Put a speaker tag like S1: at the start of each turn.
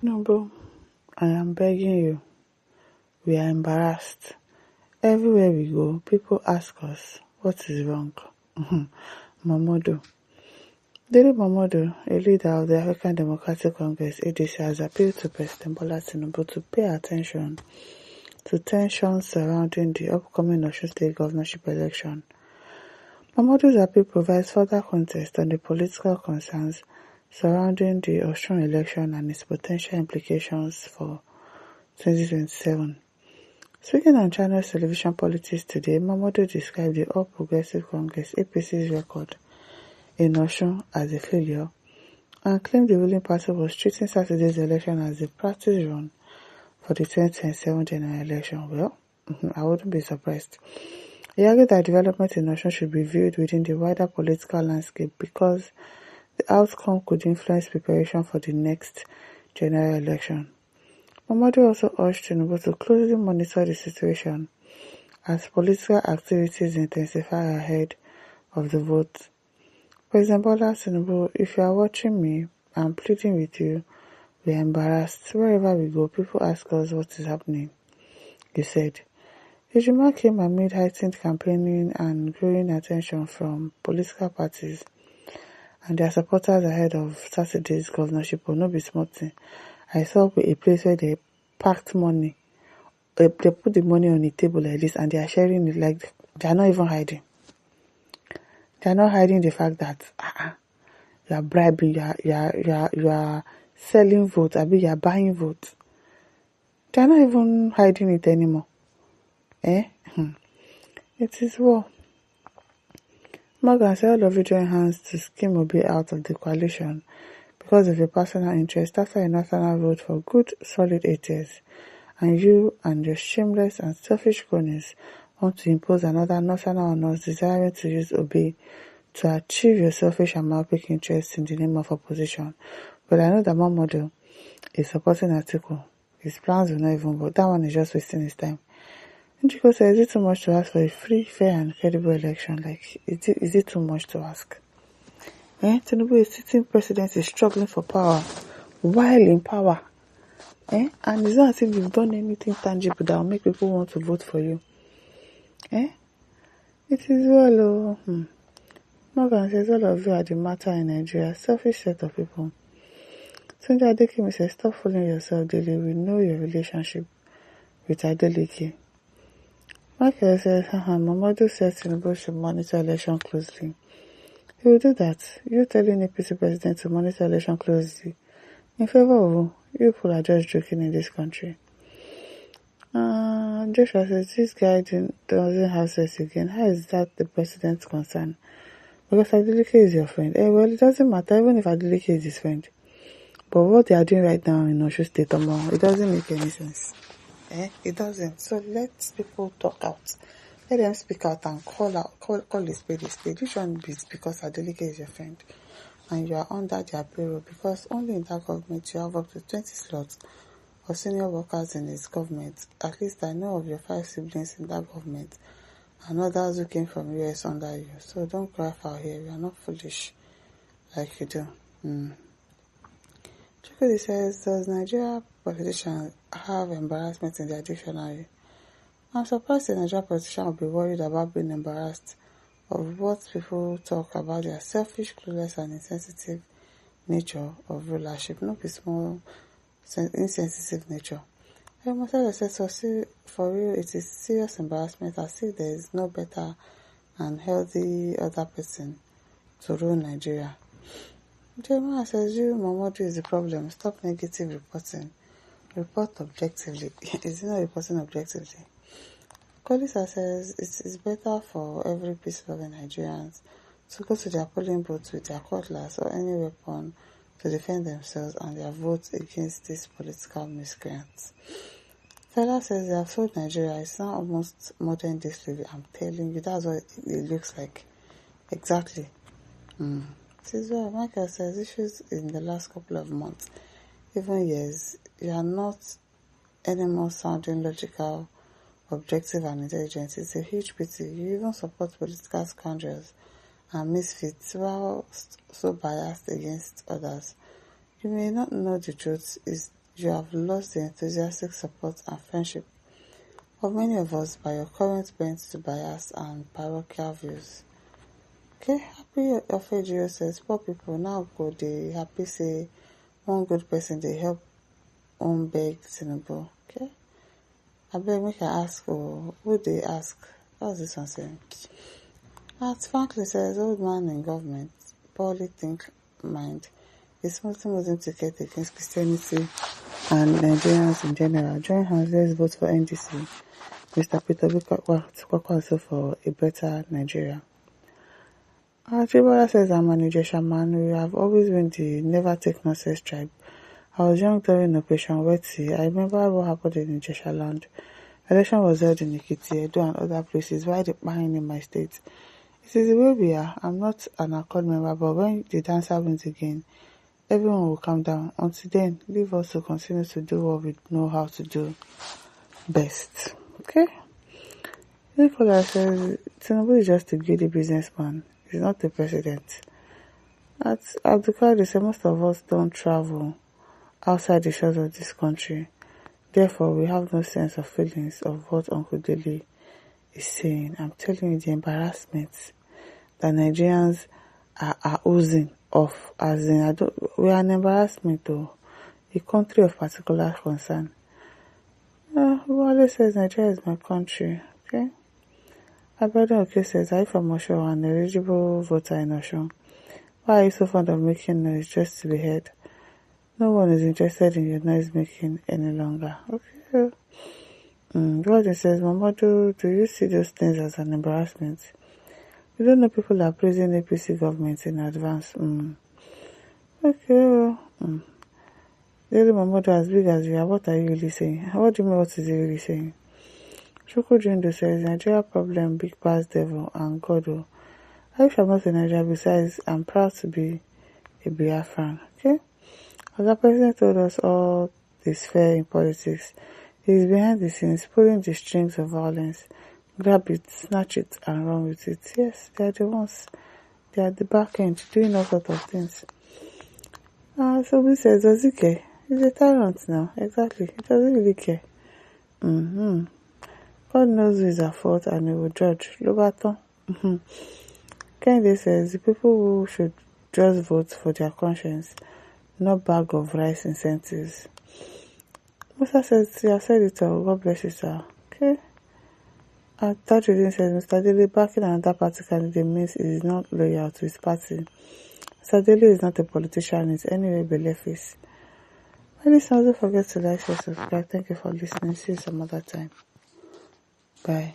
S1: Tinubu, I am begging you. We are embarrassed. Everywhere we go, people ask us, what is wrong? Momodu. Daily Momodu, a leader of the African Democratic Congress (ADC), has appealed to President Bola Tinubu to pay attention to tensions surrounding the upcoming Osun State governorship election. Momodu's appeal provides further context on the political concerns surrounding the Osun election and its potential implications for 2027. Speaking on Channels Television Politics today, Momodu described the All Progressive Congress (APC's) record in Osun as a failure and claimed the ruling party was treating Saturday's election as a practice run for the 2027 general election. Well, I wouldn't be surprised. He argued that development in Osun should be viewed within the wider political landscape because the outcome could influence preparation for the next general election. Momodu also urged Tinubu to closely monitor the situation as political activities intensify ahead of the vote. President Bola Tinubu, if you are watching me, I'm pleading with you. We are embarrassed. Wherever we go, people ask us what is happening, he said. His remark came amid heightened campaigning and growing attention from political parties and their supporters ahead of Saturday's governorship. But no be small thing. I saw a place where they packed money. They put the money on the table like this and they are sharing it like they are not even hiding. They are not hiding the fact that you are bribing, you are selling votes, you are buying votes. They are not even hiding it anymore. It is war. Morgan said all of you join hands to skim Obi out of the coalition because of your personal interest after a national vote for good, solid 8 years. And you and your shameless and selfish cronies want to impose another national honors desiring to use Obi to achieve your selfish and myopic interests in the name of opposition. But I know that Momodu is supporting Atiku. His plans will not even work. That one is just wasting his time. Njiko said, is it too much to ask for a free, fair and credible election? Like, is it too much to ask? Tinubu, a sitting president, is struggling for power while in power. And it's not as if you've done anything tangible that will make people want to vote for you. It is well, Morgan says all of you are the matter in Nigeria, selfish set of people. Tunde Adekimi says, stop fooling yourself daily. We know your relationship with Adeleke. Michael says, Momodu says Tinubu should monitor election closely. He will do that. You telling APC president to monitor election closely. In favor of who? You people are just joking in this country. Joshua says, this guy doesn't have sex again. How is that the president's concern? Because Adeleke is your friend. Well, it doesn't matter even if Adeleke is his friend. But what they are doing right now in Osun State, it doesn't make any sense. It doesn't. So let people talk out. Let them speak out and call a spade a spade. Which one is because Adeleke is your friend and you are under their payroll? Because only in that government you have up to 20 slots of senior workers in its government. At least I know of your 5 siblings in that government and others who came from US under you. So don't cry foul here. We are not foolish like you do. Chukudi says, does Nigeria politicians have embarrassment in their dictionary? I'm surprised the Nigerian politician will be worried about being embarrassed of what people talk about their selfish, clueless and insensitive nature of rulership. Not be small, insensitive nature. Masala says, for real, it is serious embarrassment as if there is no better and healthy other person to rule Nigeria. Jeremiah says, you, Momodu, is the problem. Stop negative reporting. Report objectively. Is it not reporting objectively? Kolisa says, it is better for every peace-loving Nigerians to go to their polling booths with their cutlass or any weapon to defend themselves and their votes against these political miscreants. Fela says, they have sold Nigeria. It's now almost modern day slavery. I'm telling you, that's what it looks like. Exactly. This is why Michael says issues in the last couple of months, even years, you are not anymore sounding logical, objective and intelligent. It's a huge pity. You even support political scoundrels and misfits while so biased against others. You may not know the truth. you have lost the enthusiastic support and friendship of many of us by your current bent to bias and parochial views. Okay, Happy Ofejio says poor people now go dey happy say one good person dey help beg Tinubu. Okay. Abeg make I ask who dey ask? What's this one saying? At Franklin says old man in government, poorly think mind, is smoothly moving ticket against Christianity and Nigerians in general. Join hands, let's vote for NDC. Mr. Peter Kwakwaso for a better Nigeria. Tribala says I'm an Ijesha man. We have always been the never take nonsense tribe. I was young during Operation Wet Sea. I remember what happened in Ijesha land. Election was held in Ekiti, Edo and other places. Why the buying in my state? It is the way we are. I'm not an accord member, but when the dancer wins again, everyone will calm down. Until then, leave us to continue to do what we know how to do best. Okay? Nicola says Tinubu is just a greedy businessman. He's not the president. At Abdulkadir, they say most of us don't travel outside the shores of this country. Therefore, we have no sense of feelings of what Uncle Dele is saying. I'm telling you the embarrassment that Nigerians are oozing off. As in, we are an embarrassment though. A country of particular concern. Wale says Nigeria is my country. Okay. Abadan okay says, are you from Osun, an eligible voter in Osun? Why are you so fond of making noise just to be heard? No one is interested in your noise making any longer. Okay. Gordon says, Momodu, do you see those things as an embarrassment? You don't know people are praising APC government in advance. Okay. Daily Momodu, as big as you are, what are you really saying? What do you mean, what is he really saying? Chuku Jindo says, Nigeria problem, big past devil, and God. I wish I'm not in Nigeria, besides, I'm proud to be a Biafran. Okay? As the president told us all is fair in politics, he is behind the scenes, pulling the strings of violence. Grab it, snatch it, and run with it. Yes, they are the ones. They are the back end, doing all sorts of things. So he says, does he care? He's a tyrant now. Exactly. He doesn't really care. God knows who is at fault and he will judge. Lobato. Kennedy says, the people who should just vote for their conscience, not bag of rice incentives. Musa says, you have said it all. God bless you, sir. Okay. Tajudin says, Mr. Dele backing another party candidate means he is not loyal to his party. Mr. Dele is not a politician, it's anyway Beleface. Please don't forget to like, share, subscribe. Thank you for listening. See you some other time. Bye.